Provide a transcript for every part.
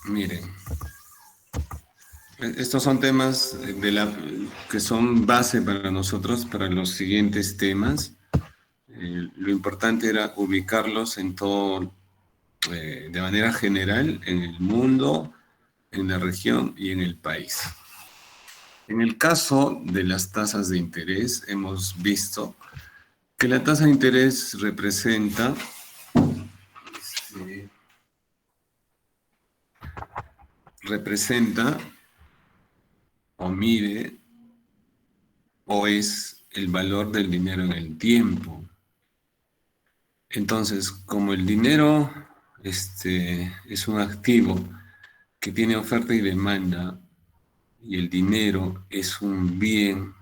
Miren, estos son temas que son base para nosotros, para los siguientes temas. Lo importante era ubicarlos en todo, de manera general, en el mundo, en la región y en el país. En el caso de las tasas de interés, hemos visto que la tasa de interés eh, representa o mide o es el valor del dinero en el tiempo. Entonces, como el dinero es un activo que tiene oferta y demanda, y el dinero es un bien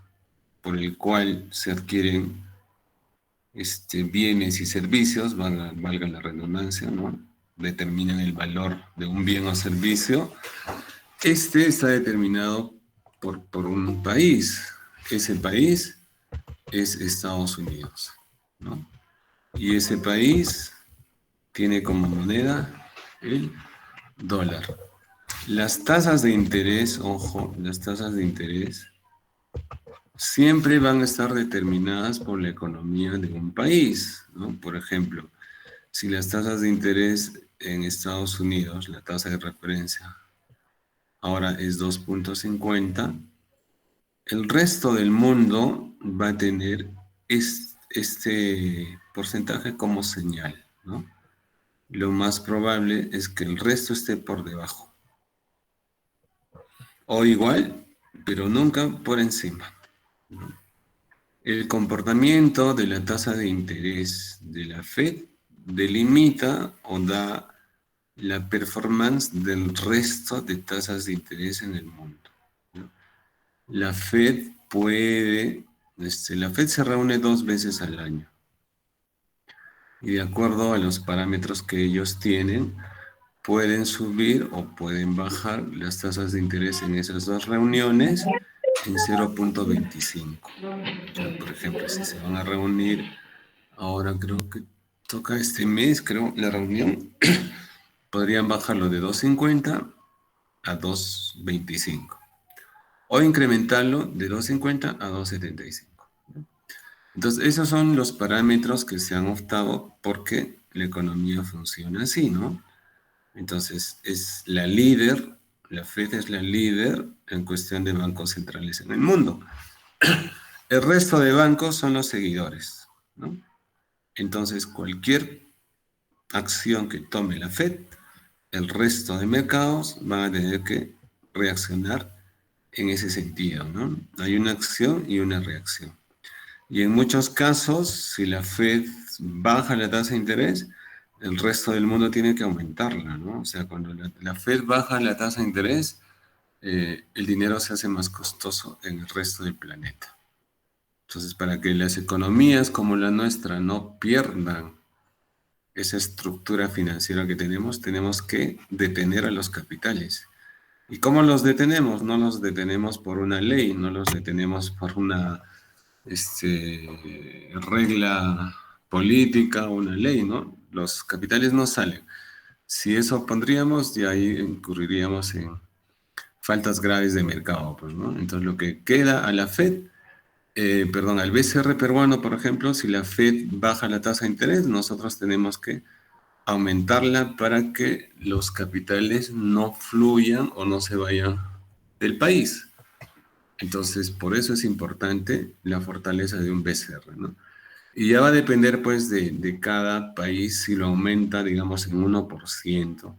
por el cual se adquieren bienes y servicios, valga la redundancia, ¿no? Determinan el valor de un bien o servicio. Este está determinado por un país. Ese país es Estados Unidos, ¿no? Y ese país tiene como moneda el dólar. Las tasas de interés, ojo, las tasas de interés siempre van a estar determinadas por la economía de un país, ¿no? Por ejemplo, si las tasas de interés en Estados Unidos, la tasa de referencia, ahora es 2,50, el resto del mundo va a tener este porcentaje como señal, ¿no? Lo más probable es que el resto esté por debajo. O igual, pero nunca por encima, ¿no? El comportamiento de la tasa de interés de la Fed delimita o da la performance del resto de tasas de interés en el mundo, ¿no? La Fed la Fed se reúne 2 veces al año y de acuerdo a los parámetros que ellos tienen, pueden subir o pueden bajar las tasas de interés en esas dos reuniones en 0,25. O sea, por ejemplo, si se van a reunir, ahora creo que toca este mes, creo, la reunión, podrían bajarlo de 2,50 a 2,25 o incrementarlo de 2,50 a 2,75. Entonces, esos son los parámetros que se han optado porque la economía funciona así, ¿no? Entonces, es la líder, la Fed es la líder en cuestión de bancos centrales en el mundo. El resto de bancos son los seguidores, ¿no? Entonces, cualquier acción que tome la Fed, el resto de mercados van a tener que reaccionar en ese sentido, ¿no? Hay una acción y una reacción. Y en muchos casos, si la Fed baja la tasa de interés, el resto del mundo tiene que aumentarla, ¿no? O sea, cuando la Fed baja la tasa de interés, el dinero se hace más costoso en el resto del planeta. Entonces, para que las economías como la nuestra no pierdan esa estructura financiera que tenemos que detener a los capitales. ¿Y cómo los detenemos? No los detenemos por una ley, no los detenemos por una regla política o una ley, ¿no? Los capitales no salen. Si eso pondríamos, ya ahí incurriríamos en faltas graves de mercado, pues, ¿no? Entonces, lo que queda a la Fed, perdón, al BCR peruano, por ejemplo, si la Fed baja la tasa de interés, nosotros tenemos que aumentarla para que los capitales no fluyan o no se vayan del país. Entonces, por eso es importante la fortaleza de un BCR, ¿no? Y ya va a depender, pues, de cada país si lo aumenta, digamos, en 1%,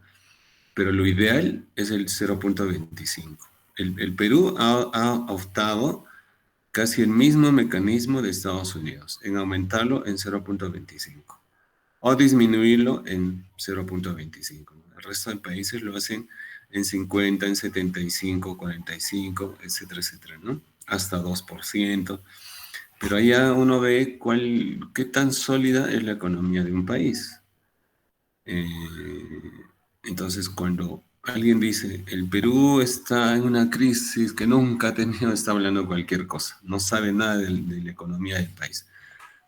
pero lo ideal es el 0,25. El Perú ha optado casi el mismo mecanismo de Estados Unidos, en aumentarlo en 0,25 o disminuirlo en 0,25. El resto de países lo hacen en 50, en 75, 45, etcétera, etcétera, ¿no? Hasta 2%. Pero allá uno ve qué tan sólida es la economía de un país. Entonces, cuando alguien dice, el Perú está en una crisis que nunca ha tenido, está hablando cualquier cosa, no sabe nada de la economía del país.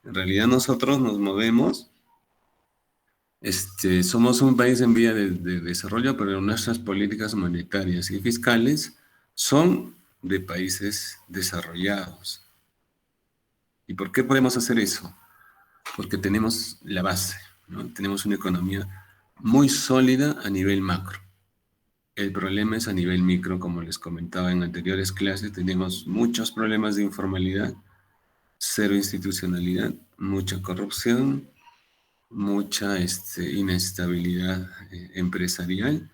En realidad nosotros nos movemos Somos un país en vía de desarrollo, pero nuestras políticas monetarias y fiscales son de países desarrollados. ¿Y por qué podemos hacer eso? Porque tenemos la base, ¿no? Tenemos una economía muy sólida a nivel macro. El problema es a nivel micro, como les comentaba en anteriores clases, tenemos muchos problemas de informalidad, cero institucionalidad, mucha corrupción, mucha inestabilidad empresarial.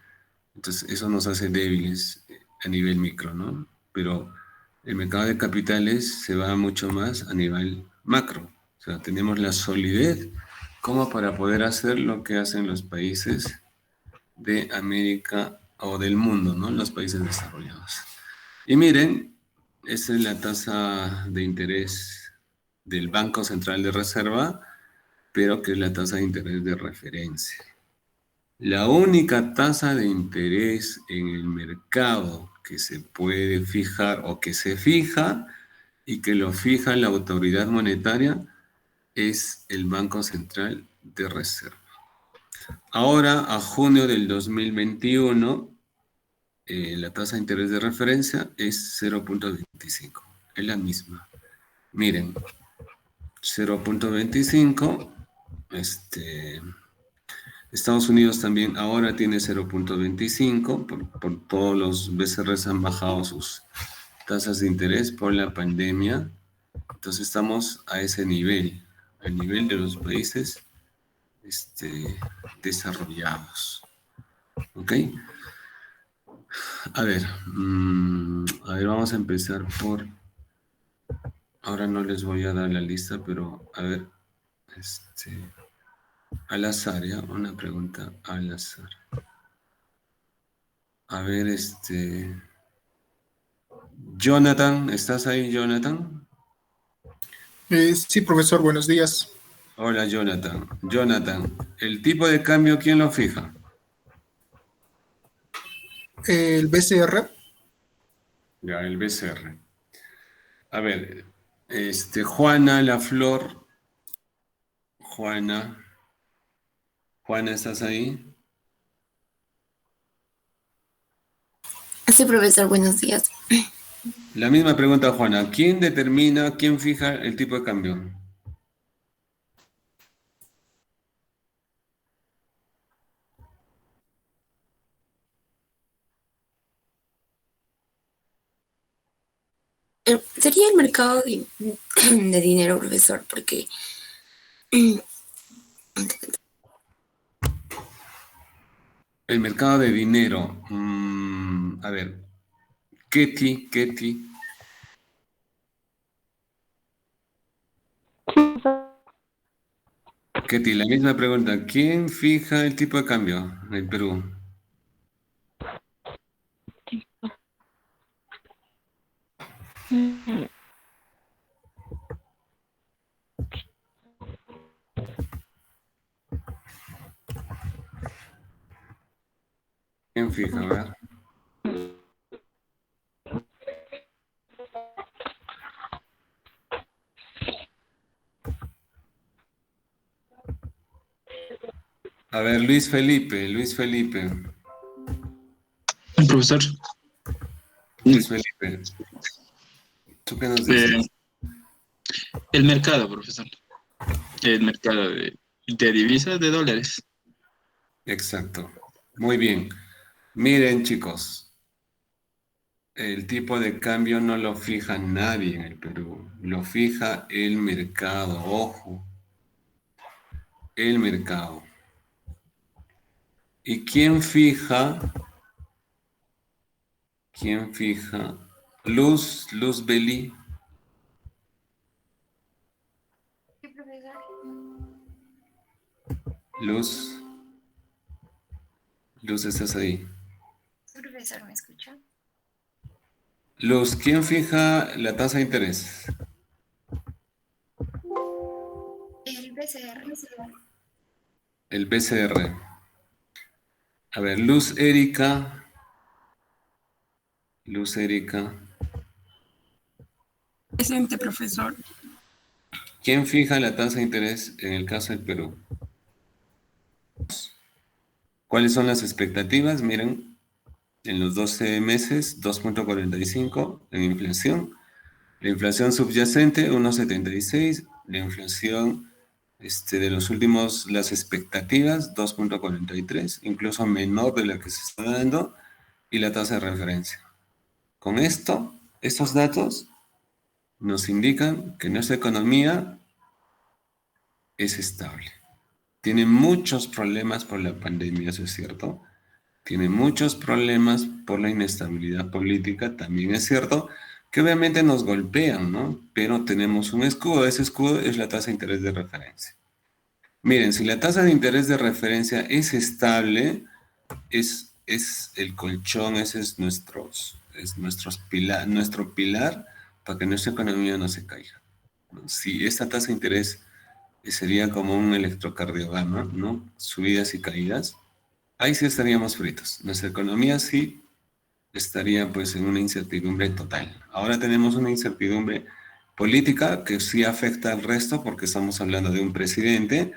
Entonces, eso nos hace débiles a nivel micro, ¿no? Pero el mercado de capitales se va mucho más a nivel macro. O sea, tenemos la solidez como para poder hacer lo que hacen los países de América o del mundo, ¿no? Los países desarrollados. Y miren, esa es la tasa de interés del Banco Central de Reserva, pero que es la tasa de interés de referencia. La única tasa de interés en el mercado que se puede fijar o que se fija y que lo fija la autoridad monetaria es el Banco Central de Reserva. Ahora, a junio del 2021, la tasa de interés de referencia es 0,25. Es la misma. Miren, 0,25, Estados Unidos también ahora tiene 0,25, por todos los BCRs han bajado sus tasas de interés por la pandemia. Entonces estamos a ese nivel, al nivel de los países desarrollados. ¿Ok? A ver, vamos a empezar por... Ahora no les voy a dar la lista, pero a ver, al azar, ¿ya? Una pregunta al azar. A ver, Jonathan, ¿estás ahí, Jonathan? Sí, profesor, buenos días. Hola, Jonathan. Jonathan, ¿el tipo de cambio quién lo fija? El BCR, Ya, el BCR. A ver, Juana La Flor. Juana. Juana, ¿estás ahí? Sí, profesor, buenos días. La misma pregunta, Juana. ¿Quién determina, quién fija el tipo de cambio? Sería el mercado de dinero, profesor, porque El mercado de dinero. A ver, Ketty. Ketty, la misma pregunta. ¿Quién fija el tipo de cambio en el Perú? ¿Quién fija? A ver. A ver, Luis Felipe. Profesor, Luis Felipe, ¿tú qué nos eh, dices? el mercado, profesor, el mercado de divisas de dólares. Exacto. Muy bien. Miren, chicos, el tipo de cambio no lo fija nadie en el Perú, lo fija el mercado, ojo, el mercado. ¿Y quién fija? ¿Quién fija? Luz Belí. sí, profesor. Luz, ¿estás ahí? Sí, profesor, ¿me escucha? Luz, ¿quién fija la tasa de interés? El BCR. El BCR. A ver, Luz Erika. Presente, profesor. ¿Quién fija la tasa de interés en el caso del Perú? ¿Cuáles son las expectativas? Miren, en los 12 meses, 2,45 en inflación. La inflación subyacente, 1,76. La inflación de los últimos, las expectativas, 2,43, incluso menor de la que se está dando, y la tasa de referencia. Con esto, estos datos nos indican que nuestra economía es estable. Tiene muchos problemas por la pandemia, eso es cierto. Tiene muchos problemas por la inestabilidad política, también es cierto, que obviamente nos golpean, ¿no? Pero tenemos un escudo, ese escudo es la tasa de interés de referencia. Miren, si la tasa de interés de referencia es estable, es el colchón, ese es nuestro pilar para que nuestra economía no se caiga, ¿no? Si esta tasa de interés sería como un electrocardiograma, ¿no? Subidas y caídas, ahí sí estaríamos fritos. Nuestra economía sí estaría pues en una incertidumbre total. Ahora tenemos una incertidumbre política que sí afecta al resto porque estamos hablando de un presidente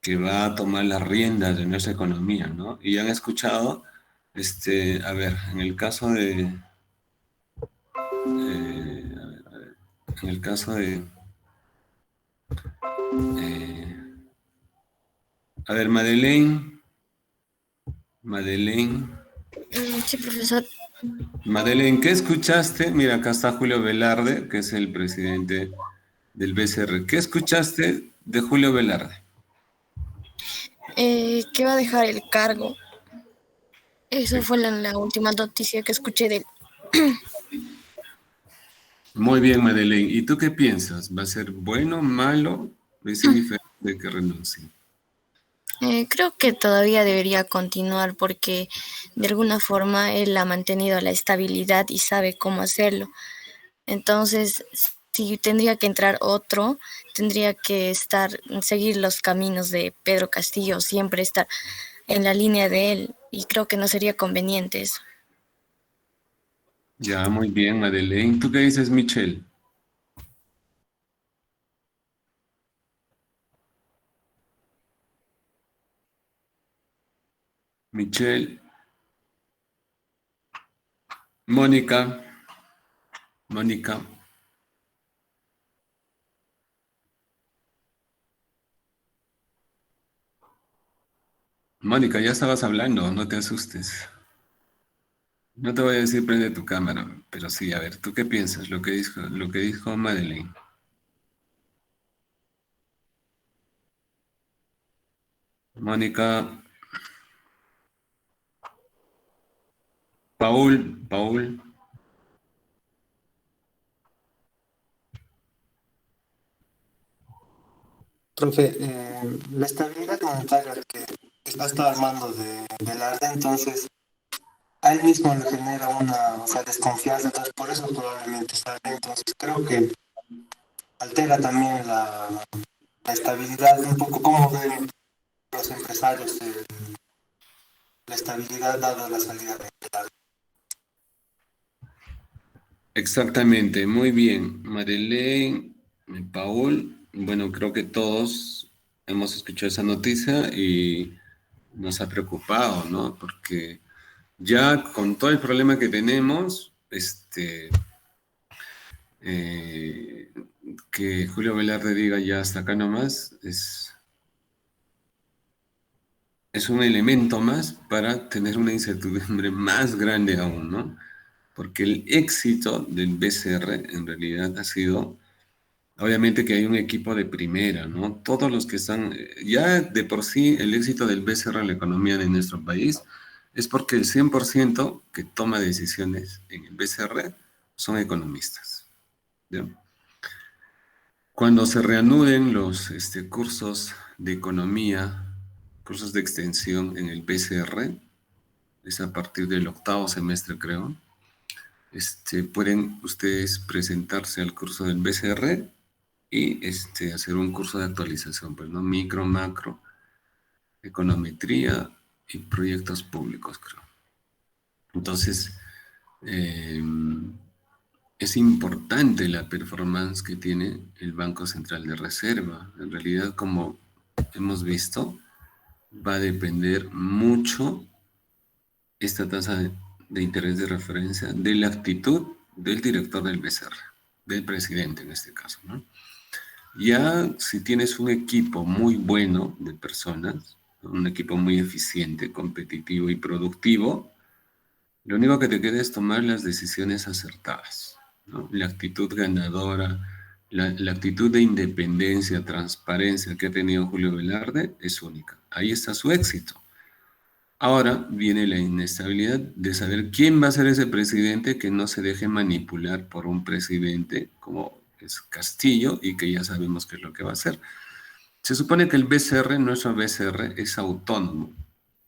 que va a tomar las riendas de nuestra economía, ¿no? Y han escuchado, a ver, en el caso de, en el caso de, eh, a ver, Madeleine, Sí, profesor. Madeleine, ¿qué escuchaste? Mira, acá está Julio Velarde, que es el presidente del BCR. ¿Qué escuchaste de Julio Velarde? Que va a dejar el cargo. Eso fue la última noticia que escuché de él. Muy bien, Madeleine. ¿Y tú qué piensas? ¿Va a ser bueno, malo? Es indiferente que renuncie. Creo que todavía debería continuar porque de alguna forma él ha mantenido la estabilidad y sabe cómo hacerlo. Entonces, si tendría que entrar otro, tendría que seguir los caminos de Pedro Castillo, siempre estar en la línea de él, y creo que no sería conveniente eso. Ya, muy bien, Madeleine. ¿Tú qué dices, Michelle? Michelle, Mónica, Mónica. Mónica, ya estabas hablando, no te asustes. No te voy a decir prende tu cámara, pero sí, a ver, ¿tú qué piensas? Lo que dijo Madeleine. Mónica, Paul, Profe, la estabilidad monetaria que está armando del ARDE, entonces a él mismo le genera una, o sea, desconfianza, entonces por eso probablemente sale. Entonces creo que altera también la estabilidad, un poco como ven los empresarios la estabilidad dada la salida del ARDE. exactamente, muy bien. Madeleine, Paul, bueno, creo que todos hemos escuchado esa noticia y nos ha preocupado, ¿no? Porque ya con todo el problema que tenemos, eh, que Julio Velarde diga ya hasta acá nomás, es un elemento más para tener una incertidumbre más grande aún, ¿no? Porque el éxito del BCR en realidad ha sido, obviamente que hay un equipo de primera, ¿no? Todos los que están, ya de por sí el éxito del BCR en la economía de nuestro país es porque el 100% que toma decisiones en el BCR son economistas, ¿ya? Cuando se reanuden los cursos de economía, cursos de extensión en el BCR, es a partir del octavo semestre, creo. Pueden ustedes presentarse al curso del BCR y hacer un curso de actualización, pues, ¿no? Micro, macro, econometría y proyectos públicos, creo. Entonces, eh, es importante la performance que tiene el Banco Central de Reserva. En realidad, como hemos visto, va a depender mucho esta tasa de interés de referencia de la actitud del director del BCR, del presidente en este caso, ¿no? Ya si tienes un equipo muy bueno de personas, un equipo muy eficiente, competitivo y productivo, lo único que te queda es tomar las decisiones acertadas, ¿no? La actitud ganadora, la actitud de independencia, transparencia que ha tenido Julio Velarde es única. Ahí está su éxito. Ahora viene la inestabilidad de saber quién va a ser ese presidente que no se deje manipular por un presidente como es Castillo y que ya sabemos qué es lo que va a hacer. Se supone que el BCR, nuestro BCR, es autónomo,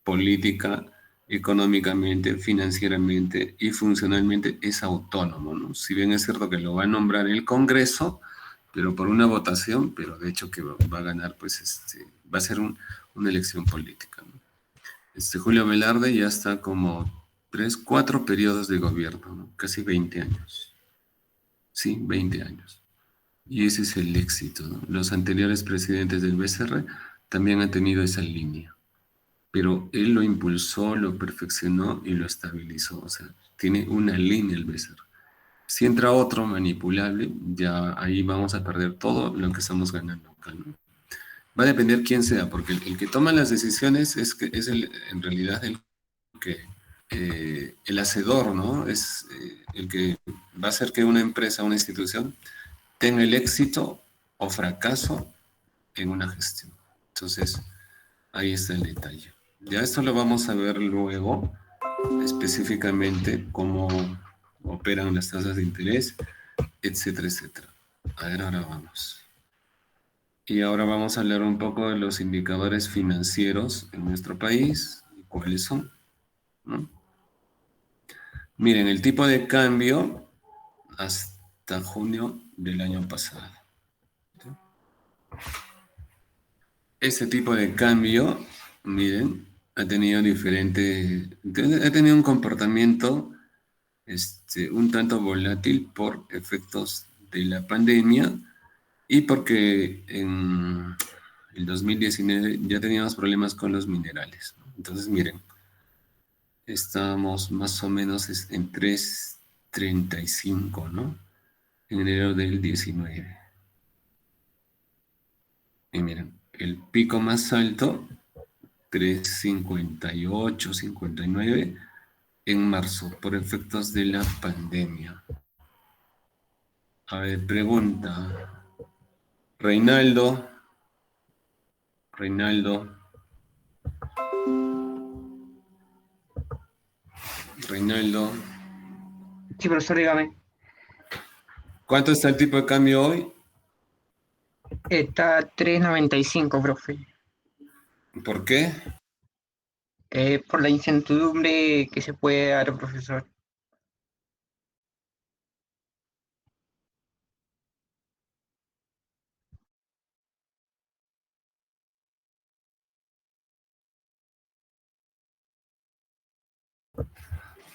política, económicamente, financieramente y funcionalmente es autónomo, ¿no? Si bien es cierto que lo va a nombrar el Congreso, pero por una votación, pero de hecho que va a ganar, pues va a ser una elección política, ¿no? Julio Velarde ya está como 4 periodos de gobierno, ¿no? Casi 20 años. Sí, 20 años. Y ese es el éxito, ¿no? Los anteriores presidentes del BCR también han tenido esa línea, pero él lo impulsó, lo perfeccionó y lo estabilizó. O sea, tiene una línea el BCR. Si entra otro manipulable, ya ahí vamos a perder todo lo que estamos ganando acá, ¿no? Va a depender quién sea, porque el que toma las decisiones es en realidad el hacedor, ¿no? Es el que va a hacer que una empresa, una institución, tenga el éxito o fracaso en una gestión. Entonces, ahí está el detalle. Ya esto lo vamos a ver luego, específicamente cómo operan las tasas de interés, etcétera, etcétera. A ver, ahora vamos. Y ahora vamos a hablar un poco de los indicadores financieros en nuestro país y cuáles son, ¿no? Miren, el tipo de cambio hasta junio del año pasado. Ese tipo de cambio, miren, ha tenido un comportamiento un tanto volátil por efectos de la pandemia y porque en el 2019 ya teníamos problemas con los minerales, ¿no? Entonces, miren, estamos más o menos en 3.35, ¿no? En enero del 19. Y miren, el pico más alto, 3.58, 59, en marzo, por efectos de la pandemia. A ver, pregunta. Reinaldo. Reinaldo. Sí, profesor, dígame. ¿Cuánto está el tipo de cambio hoy? Está 3.95, profe. ¿Por qué? Por la incertidumbre que se puede dar, profesor.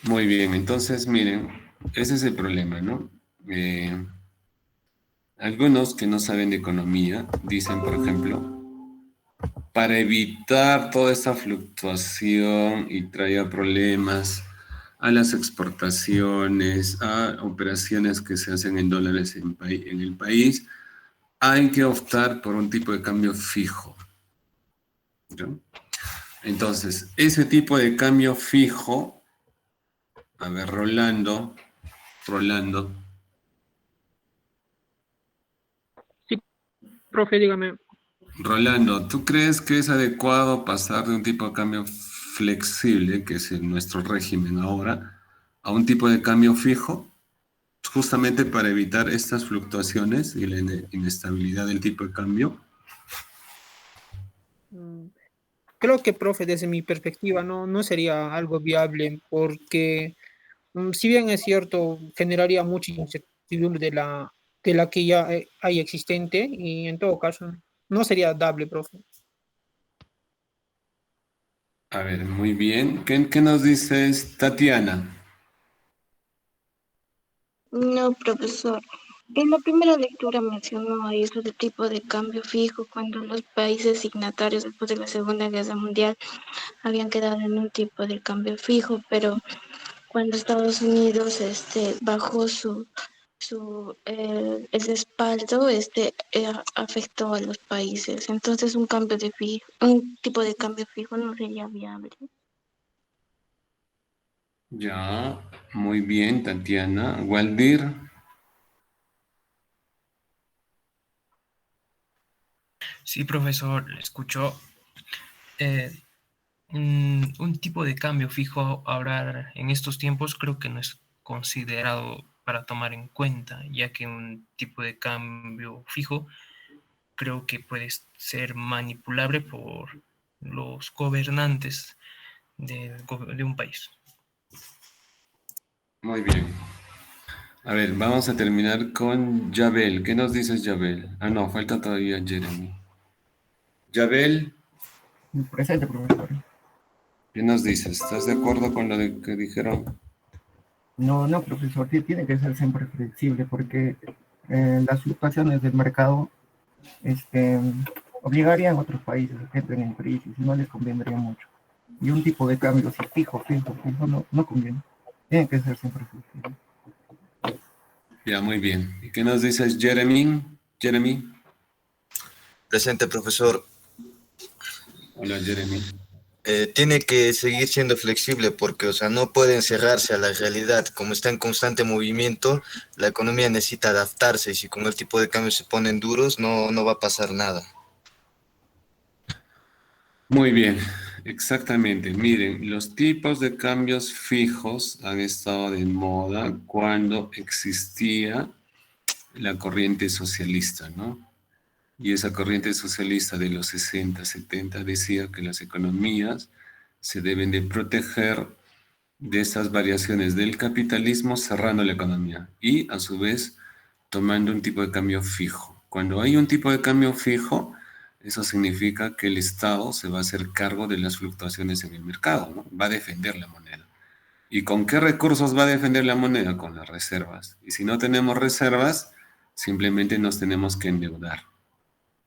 Muy bien, entonces miren, ese es el problema, ¿no? Algunos que no saben de economía dicen, por ejemplo, para evitar toda esta fluctuación y traer problemas a las exportaciones, a operaciones que se hacen en dólares en el país, hay que optar por un tipo de cambio fijo, ¿no? Entonces, ese tipo de cambio fijo, a ver, Rolando, Sí, profe, dígame. ¿tú crees que es adecuado pasar de un tipo de cambio flexible, que es nuestro régimen ahora, a un tipo de cambio fijo, justamente para evitar estas fluctuaciones y la inestabilidad del tipo de cambio? Mm, Creo que, profe, desde mi perspectiva, no sería algo viable porque, si bien es cierto, generaría mucha incertidumbre de la que ya hay existente y en todo caso no sería dable, profe. A ver, muy bien. ¿Qué nos dices, Tatiana? No, profesor. En la primera lectura mencionó ahí eso de tipo de cambio fijo cuando los países signatarios después de la Segunda Guerra Mundial habían quedado en un tipo de cambio fijo, pero cuando Estados Unidos bajó el respaldo, afectó a los países. Entonces un tipo de cambio fijo no sería viable. Ya, muy bien, Tatiana. Waldir, Sí, profesor, le escucho. Eh, un tipo de cambio fijo ahora en estos tiempos creo que no es considerado para tomar en cuenta, ya que un tipo de cambio fijo creo que puede ser manipulable por los gobernantes de un país. muy bien. A ver, vamos a terminar con Yabel. ¿Qué nos dices, Yabel? Ah, no, falta todavía Jeremy. Yabel, Presente, profesor. ¿qué nos dices? ¿Estás de acuerdo con lo que dijeron? No, no, profesor, sí, tiene que ser siempre flexible porque las fluctuaciones del mercado obligarían a otros países a que entren en crisis y no les convendría mucho. Y un tipo de cambio así fijo, no conviene. Tiene que ser siempre flexible. Ya, muy bien. ¿Y qué nos dices, Jeremy? Jeremy. Presente, profesor. Hola, Jeremy. Tiene que seguir siendo flexible porque, o sea, no puede encerrarse a la realidad. Como está en constante movimiento, la economía necesita adaptarse y si con el tipo de cambio se ponen duros, no va a pasar nada. Muy bien, exactamente. Miren, los tipos de cambios fijos han estado de moda cuando existía la corriente socialista, ¿no? Y esa corriente socialista de los 60, 70 decía que las economías se deben de proteger de estas variaciones del capitalismo cerrando la economía y a su vez tomando un tipo de cambio fijo. Cuando hay un tipo de cambio fijo, eso significa que el Estado se va a hacer cargo de las fluctuaciones en el mercado, ¿no? Va a defender la moneda. ¿Y con qué recursos va a defender la moneda? Con las reservas. Y si no tenemos reservas, simplemente nos tenemos que endeudar.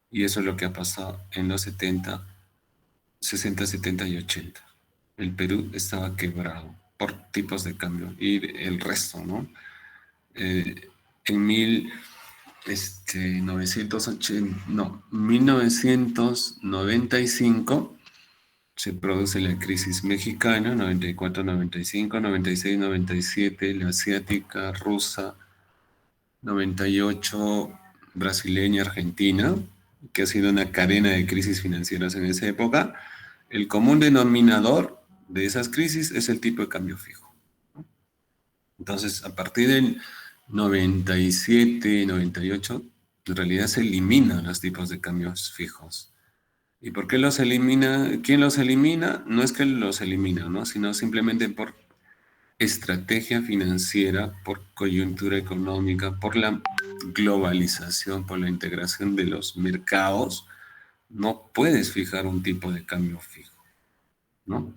Y eso es lo que ha pasado en los 70, 60, 70 y 80. El Perú estaba quebrado por tipos de cambio y el resto, ¿no? En 1995 se produce la crisis mexicana, 94, 95, 96, 97, la asiática, rusa, 98, brasileña, argentina, que ha sido una cadena de crisis financieras en esa época. El común denominador de esas crisis es el tipo de cambio fijo. Entonces, a partir del 97, 98, en realidad se eliminan los tipos de cambios fijos. ¿Y por qué los elimina? ¿Quién los elimina? No es que los elimina, ¿no? Sino simplemente por estrategia financiera, por coyuntura económica, por la globalización, por la integración de los mercados. No puedes fijar un tipo de cambio fijo, ¿no?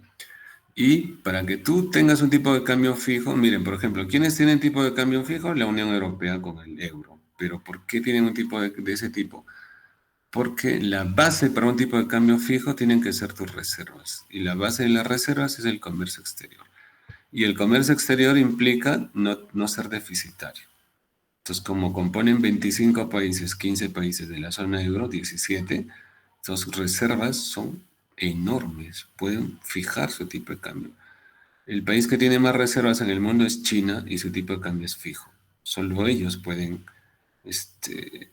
Y para que tú tengas un tipo de cambio fijo, miren, por ejemplo, ¿quiénes tienen tipo de cambio fijo? La Unión Europea con el euro. ¿Pero por qué tienen un tipo de ese tipo? Porque la base para un tipo de cambio fijo tienen que ser tus reservas. Y la base de las reservas es el comercio exterior. Y el comercio exterior implica no ser deficitario. Entonces, como componen 25 países, 15 países de la zona euro, 17, sus reservas son enormes, pueden fijar su tipo de cambio. El país que tiene más reservas en el mundo es China y su tipo de cambio es fijo. Solo ellos pueden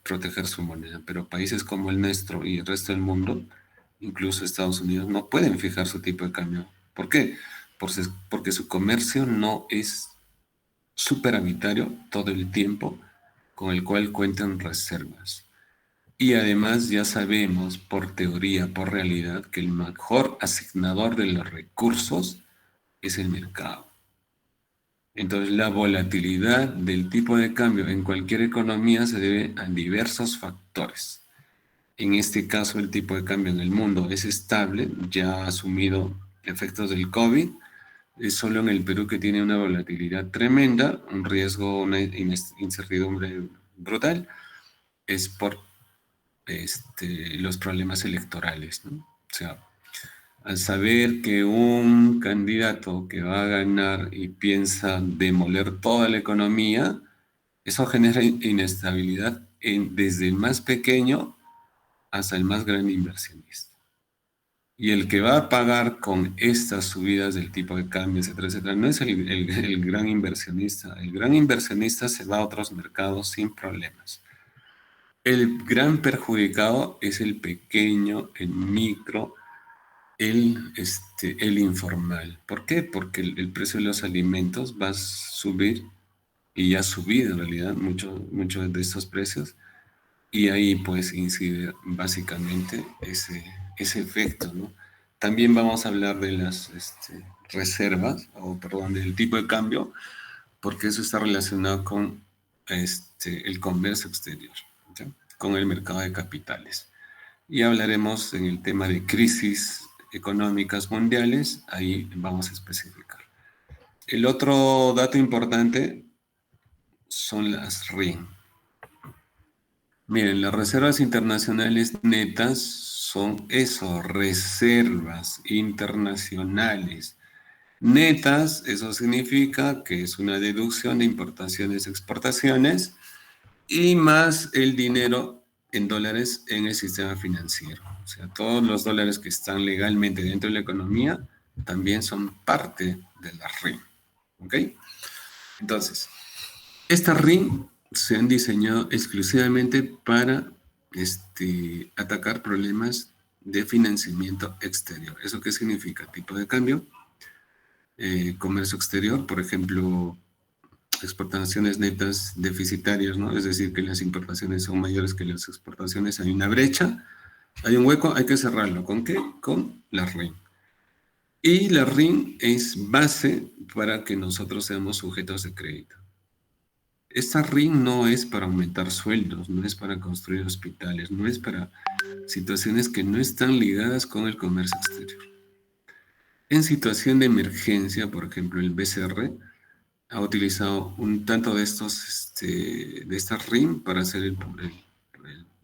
proteger su moneda, pero países como el nuestro y el resto del mundo, incluso Estados Unidos, no pueden fijar su tipo de cambio. ¿Por qué? Porque su comercio no es superavitario todo el tiempo, con el cual cuentan reservas. Y además ya sabemos por teoría, por realidad, que el mejor asignador de los recursos es el mercado. Entonces la volatilidad del tipo de cambio en cualquier economía se debe a diversos factores. En este caso el tipo de cambio en el mundo es estable, ya ha asumido efectos del COVID. Es solo en el Perú que tiene una volatilidad tremenda, un riesgo, una incertidumbre brutal, es por los problemas electorales, ¿no? O sea, al saber que un candidato que va a ganar y piensa demoler toda la economía, eso genera inestabilidad desde el más pequeño hasta el más gran inversionista. Y el que va a pagar con estas subidas del tipo de cambio, etcétera, etcétera, no es el gran inversionista. El gran inversionista se va a otros mercados sin problemas. El gran perjudicado es el pequeño, el micro, el informal. ¿Por qué? Porque el precio de los alimentos va a subir, y ya ha subido en realidad muchos de estos precios, y ahí pues incide básicamente ese efecto, ¿no? También vamos a hablar de las reservas, del tipo de cambio, porque eso está relacionado con el comercio exterior, ¿sí? Con el mercado de capitales. Y hablaremos en el tema de crisis económicas mundiales, ahí vamos a especificar. El otro dato importante son las RIN. Miren, las reservas internacionales netas son eso, reservas internacionales netas. Eso significa que es una deducción de importaciones, exportaciones y más el dinero en dólares en el sistema financiero. O sea, todos los dólares que están legalmente dentro de la economía también son parte de la RIN. ¿Ok? Entonces, estas RIN se han diseñado exclusivamente para atacar problemas de financiamiento exterior. ¿Eso qué significa? Tipo de cambio, comercio exterior, por ejemplo, exportaciones netas deficitarias, ¿no? Es decir, que las importaciones son mayores que las exportaciones, hay una brecha, hay un hueco, hay que cerrarlo. ¿Con qué? Con la RIN. Y la RIN es base para que nosotros seamos sujetos de crédito. Esta RIN no es para aumentar sueldos, no es para construir hospitales, no es para situaciones que no están ligadas con el comercio exterior. En situación de emergencia, por ejemplo, el BCR ha utilizado un tanto de esta RIN para hacer el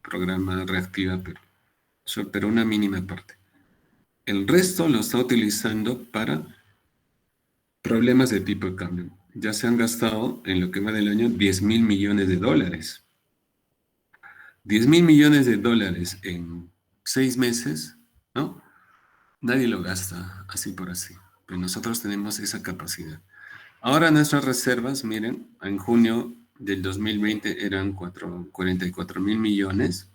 programa Reactiva, pero una mínima parte. El resto lo está utilizando para problemas de tipo de cambio. Ya se han gastado en lo que va del año 10.000 millones de dólares. 10.000 millones de dólares en 6 meses, ¿no? Nadie lo gasta así por así, pero nosotros tenemos esa capacidad. Ahora nuestras reservas, miren, en junio del 2020 eran 44.000 millones.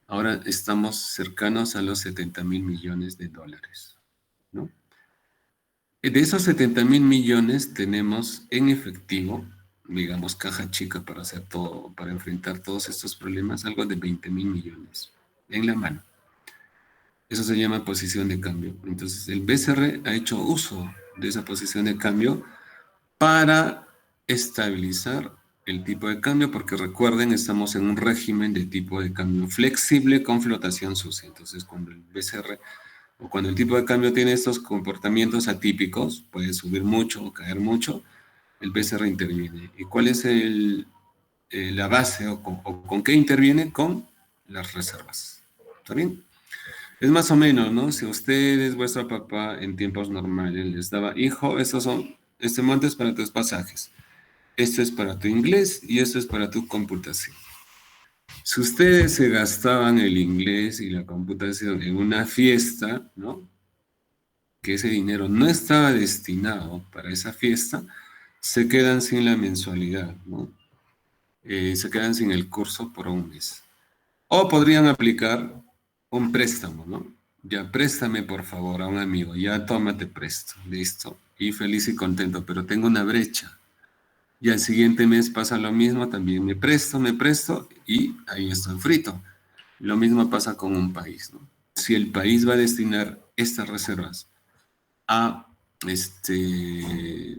Ahora estamos cercanos a los 70.000 millones de dólares, ¿no? De esos 70.000 millones tenemos en efectivo, digamos, caja chica para hacer todo, para enfrentar todos estos problemas, algo de 20.000 millones en la mano. Eso se llama posición de cambio. Entonces, el BCR ha hecho uso de esa posición de cambio para estabilizar el tipo de cambio, porque recuerden, estamos en un régimen de tipo de cambio flexible con flotación sucia. Entonces, cuando el BCR o cuando el tipo de cambio tiene estos comportamientos atípicos, puede subir mucho o caer mucho, el BCR interviene. ¿Y cuál es la base o con qué interviene? Con las reservas. ¿Está bien? Es más o menos, ¿no? Si usted es vuestro papá en tiempos normales, les daba, hijo, este monto es para tus pasajes, esto es para tu inglés y esto es para tu computación. Si ustedes se gastaban el inglés y la computación en una fiesta, ¿no? Que ese dinero no estaba destinado para esa fiesta, se quedan sin la mensualidad, ¿no? Se quedan sin el curso por un mes. O podrían aplicar un préstamo, ¿no? Ya, préstame por favor a un amigo, ya tómate presto, listo. Y feliz y contento, pero tengo una brecha. Y al siguiente mes pasa lo mismo, también me presto y ahí estoy frito. Lo mismo pasa con un país, ¿no? Si el país va a destinar estas reservas a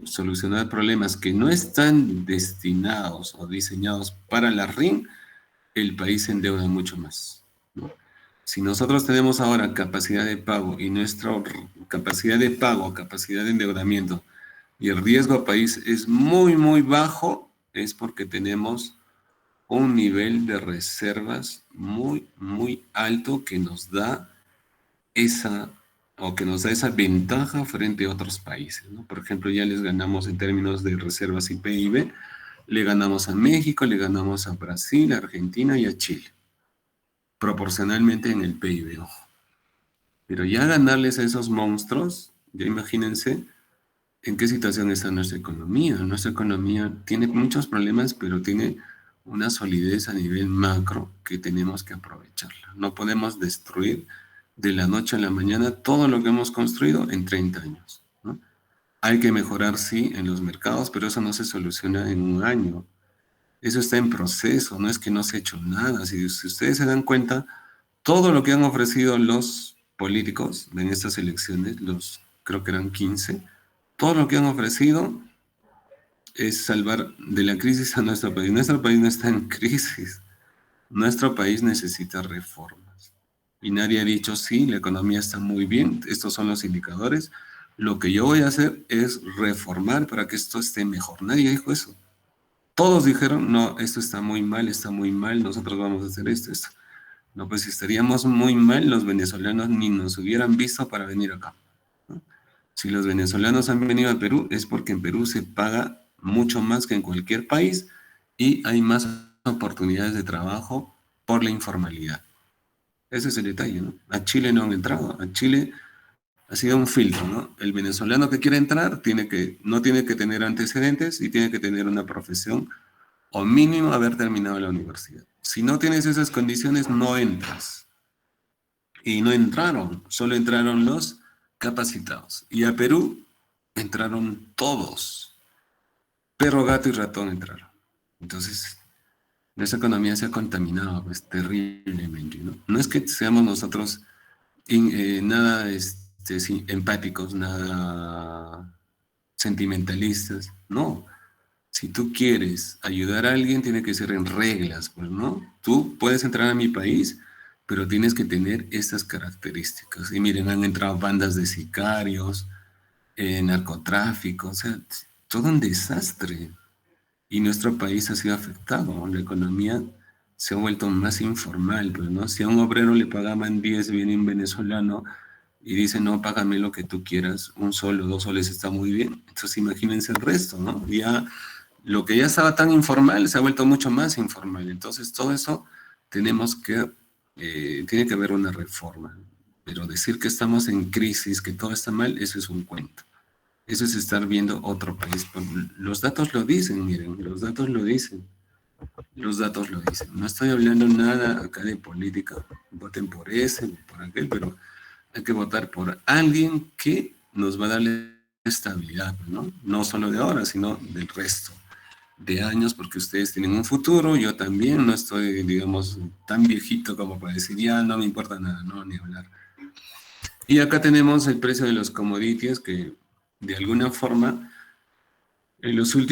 solucionar problemas que no están destinados o diseñados para la RIN, el país se endeuda mucho más, ¿no? Si nosotros tenemos ahora capacidad de pago y nuestra capacidad de pago, capacidad de endeudamiento, y el riesgo a país es muy, muy bajo, es porque tenemos un nivel de reservas muy, muy alto que nos da esa ventaja frente a otros países, ¿no? Por ejemplo, ya les ganamos en términos de reservas y PIB, le ganamos a México, le ganamos a Brasil, a Argentina y a Chile, proporcionalmente en el PIB, ojo. Pero ya ganarles a esos monstruos, ya imagínense en qué situación está nuestra economía. Nuestra economía tiene muchos problemas, pero tiene una solidez a nivel macro que tenemos que aprovecharla. No podemos destruir de la noche a la mañana todo lo que hemos construido en 30 años, ¿no? Hay que mejorar, sí, en los mercados, pero eso no se soluciona en un año. Eso está en proceso, no es que no se ha hecho nada. Si ustedes se dan cuenta, todo lo que han ofrecido los políticos en estas elecciones, creo que eran 15, todo lo que han ofrecido es salvar de la crisis a nuestro país. Nuestro país no está en crisis. Nuestro país necesita reformas. Y nadie ha dicho, sí, la economía está muy bien, estos son los indicadores. Lo que yo voy a hacer es reformar para que esto esté mejor. Nadie dijo eso. Todos dijeron, no, esto está muy mal, nosotros vamos a hacer esto. No, pues si estaríamos muy mal, los venezolanos ni nos hubieran visto para venir acá, ¿no? Si los venezolanos han venido a Perú es porque en Perú se paga mucho más que en cualquier país y hay más oportunidades de trabajo por la informalidad. Ese es el detalle, ¿no? A Chile no han entrado. A Chile ha sido un filtro, ¿no? El venezolano que quiere entrar no tiene que tener antecedentes y tiene que tener una profesión o mínimo haber terminado la universidad. Si no tienes esas condiciones, no entras. Y no entraron, solo entraron los capacitados. Y a Perú entraron todos. Perro, gato y ratón entraron. Entonces, nuestra economía se ha contaminado pues, terriblemente, ¿no? No es que seamos nosotros nada empáticos, nada sentimentalistas, no. Si tú quieres ayudar a alguien, tiene que ser en reglas, pues, ¿no? Tú puedes entrar a mi país, pero tienes que tener estas características. Y miren, han entrado bandas de sicarios, narcotráfico, o sea, todo un desastre. Y nuestro país ha sido afectado. La economía se ha vuelto más informal, pues, ¿no? Si a un obrero le pagaban 10, viene un venezolano y dice, no, págame lo que tú quieras, 1 sol o 2 soles está muy bien. Entonces imagínense el resto, ¿no? Ya lo que ya estaba tan informal se ha vuelto mucho más informal. Entonces todo eso tiene que haber una reforma. Pero decir que estamos en crisis, que todo está mal, eso es un cuento. Eso es estar viendo otro país. Los datos lo dicen, miren, los datos lo dicen. Los datos lo dicen. No estoy hablando nada acá de política. Voten por ese, por aquel, pero hay que votar por alguien que nos va a darle estabilidad, ¿no? No solo de ahora, sino del resto de años, porque ustedes tienen un futuro, yo también no estoy, digamos, tan viejito como para decir, ya no me importa nada, no, ni hablar. Y acá tenemos el precio de los commodities que de alguna forma estos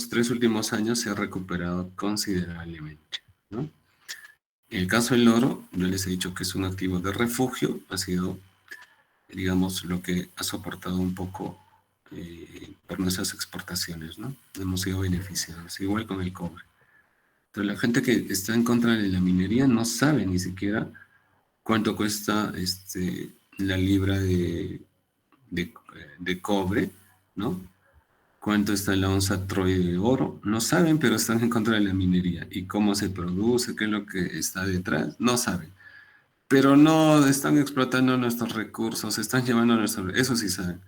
3 últimos años se ha recuperado considerablemente, ¿no? En el caso del oro, yo les he dicho que es un activo de refugio, ha sido, digamos, lo que ha soportado un poco por nuestras exportaciones, ¿no? Hemos sido beneficiados, igual con el cobre. Pero la gente que está en contra de la minería no sabe ni siquiera cuánto cuesta la libra de cobre, ¿no? Cuánto está la onza Troy de oro, no saben, pero están en contra de la minería. Y cómo se produce, qué es lo que está detrás, no saben. Pero no están explotando nuestros recursos, están llevando eso sí saben.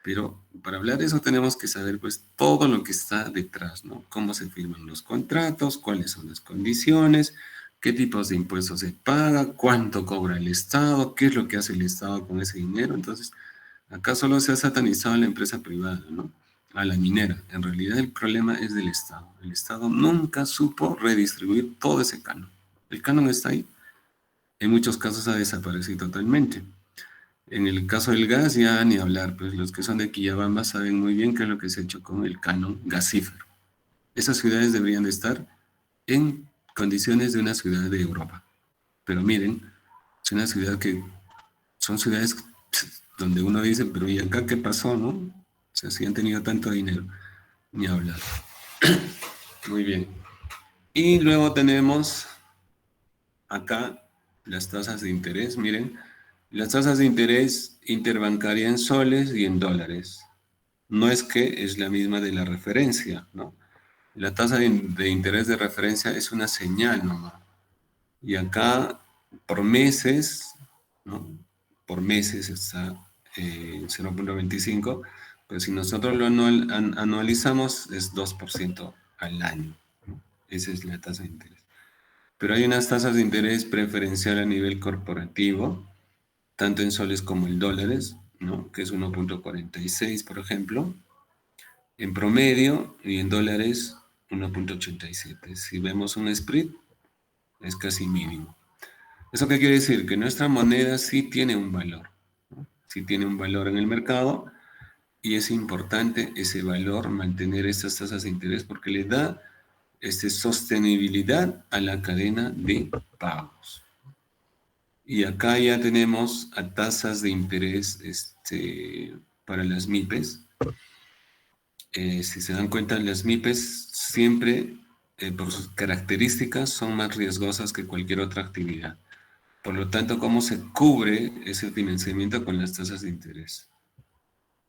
Pero para hablar de eso tenemos que saber pues todo lo que está detrás, ¿no? Cómo se firman los contratos, cuáles son las condiciones, qué tipos de impuestos se paga, cuánto cobra el Estado, qué es lo que hace el Estado con ese dinero. Entonces, acá solo se ha satanizado a la empresa privada, ¿no? A la minera. En realidad el problema es del Estado. El Estado nunca supo redistribuir todo ese canon. El canon está ahí. En muchos casos ha desaparecido totalmente. En el caso del gas ya ni hablar, pues los que son de Quillabamba saben muy bien qué es lo que se ha hecho con el canon gasífero. Esas ciudades deberían de estar en condiciones de una ciudad de Europa. Pero miren, es una ciudad que son ciudades donde uno dice, pero ¿y acá qué pasó, no? O sea, si han tenido tanto dinero, ni hablar. Muy bien. Y luego tenemos acá las tasas de interés. Miren, las tasas de interés interbancaria en soles y en dólares. No es que es la misma de la referencia, ¿no? La tasa de interés de referencia es una señal nomás. Y acá, por meses, ¿no? Por meses está 0.25, pero si nosotros lo anualizamos es 2% al año, ¿no? Esa es la tasa de interés. Pero hay unas tasas de interés preferencial a nivel corporativo, tanto en soles como en dólares, ¿no? Que es 1.46, por ejemplo, en promedio, y en dólares 1.87. Si vemos un spread, es casi mínimo. ¿Eso qué quiere decir? Que nuestra moneda sí tiene un valor, ¿no? Sí tiene un valor en el mercado, y es importante ese valor, mantener estas tasas de interés, porque le da sostenibilidad a la cadena de pagos. Y acá ya tenemos a tasas de interés para las MIPES. Si se dan cuenta, las MIPES siempre, por sus características, son más riesgosas que cualquier otra actividad. Por lo tanto, ¿cómo se cubre ese financiamiento con las tasas de interés?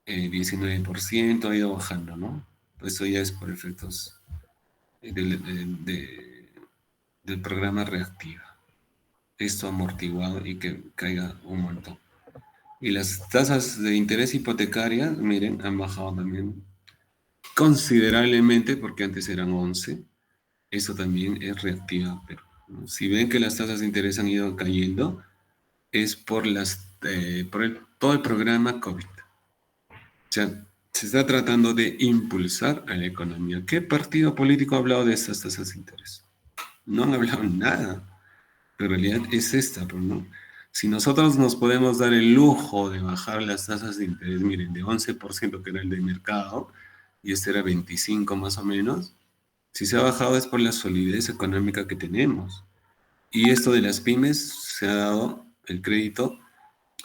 19% ha ido bajando, ¿no? Eso ya es por efectos del programa Reactiva. Esto amortiguado y que caiga un montón. Y las tasas de interés hipotecarias, miren, han bajado también considerablemente, porque antes eran 11. Eso también es Reactiva, pero ¿no? Si ven que las tasas de interés han ido cayendo, es por todo el programa COVID. O sea, se está tratando de impulsar a la economía. ¿Qué partido político ha hablado de estas tasas de interés? No han hablado nada. Pero en realidad es esta, ¿no? Si nosotros nos podemos dar el lujo de bajar las tasas de interés, miren, de 11%, que era el de mercado, y este era 25 más o menos, si se ha bajado es por la solidez económica que tenemos. Y esto de las pymes se ha dado el crédito,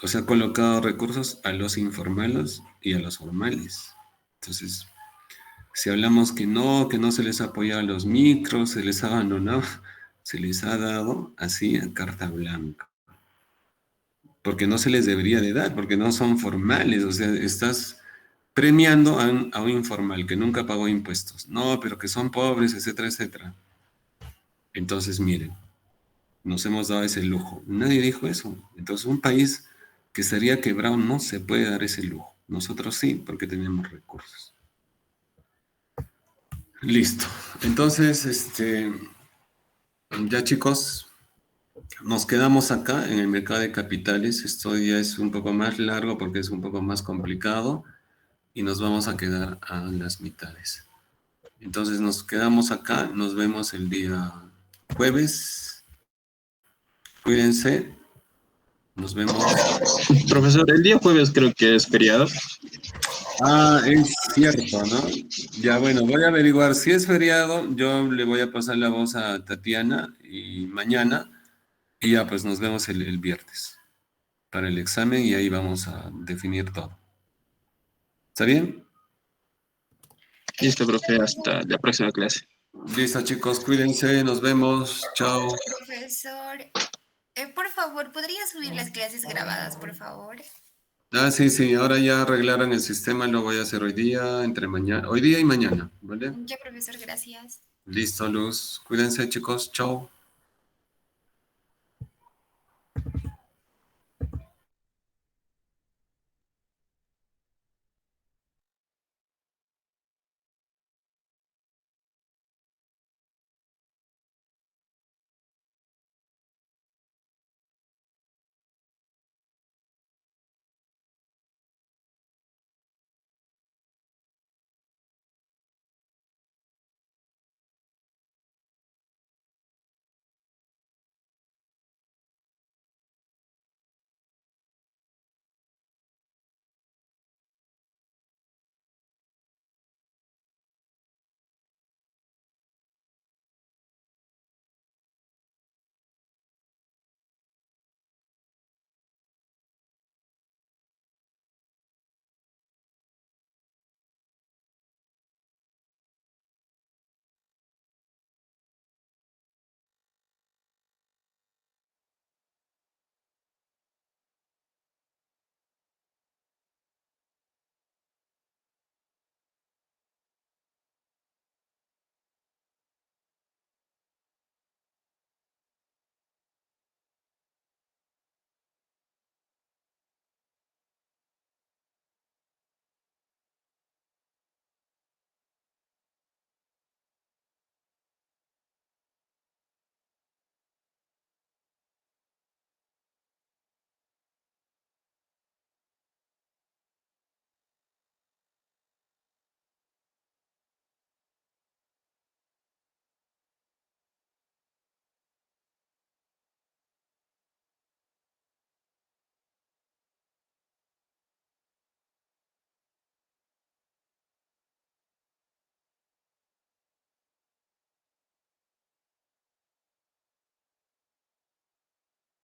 o se ha colocado recursos a los informales y a los formales. Entonces, si hablamos que no se les ha apoyado a los micros, se les ha abandonado, se les ha dado así a carta blanca. Porque no se les debería de dar, porque no son formales. O sea, estás premiando a un informal que nunca pagó impuestos. No, pero que son pobres, etcétera, etcétera. Entonces, miren, nos hemos dado ese lujo. Nadie dijo eso. Entonces, un país que estaría quebrado no se puede dar ese lujo. Nosotros sí, porque tenemos recursos. Listo. Entonces, ya chicos, nos quedamos acá en el mercado de capitales. Esto ya es un poco más largo porque es un poco más complicado y nos vamos a quedar a las mitades. Entonces nos quedamos acá, nos vemos el día jueves. Cuídense. Nos vemos. Profesor, el día jueves creo que es feriado. Ah, es cierto, ¿no? Ya, bueno, voy a averiguar si es feriado. Yo le voy a pasar la voz a Tatiana y mañana. Y ya, pues nos vemos el viernes para el examen y ahí vamos a definir todo. ¿Está bien? Listo, profe, hasta la próxima clase. Listo, chicos, cuídense, nos vemos. Chao. Profesor, por favor, ¿podría subir las clases grabadas, por favor? Ah, sí, ahora ya arreglaron el sistema, lo voy a hacer hoy día, hoy día y mañana, ¿vale? Ya, profesor, gracias. Listo, Luz. Cuídense, chicos. Chao.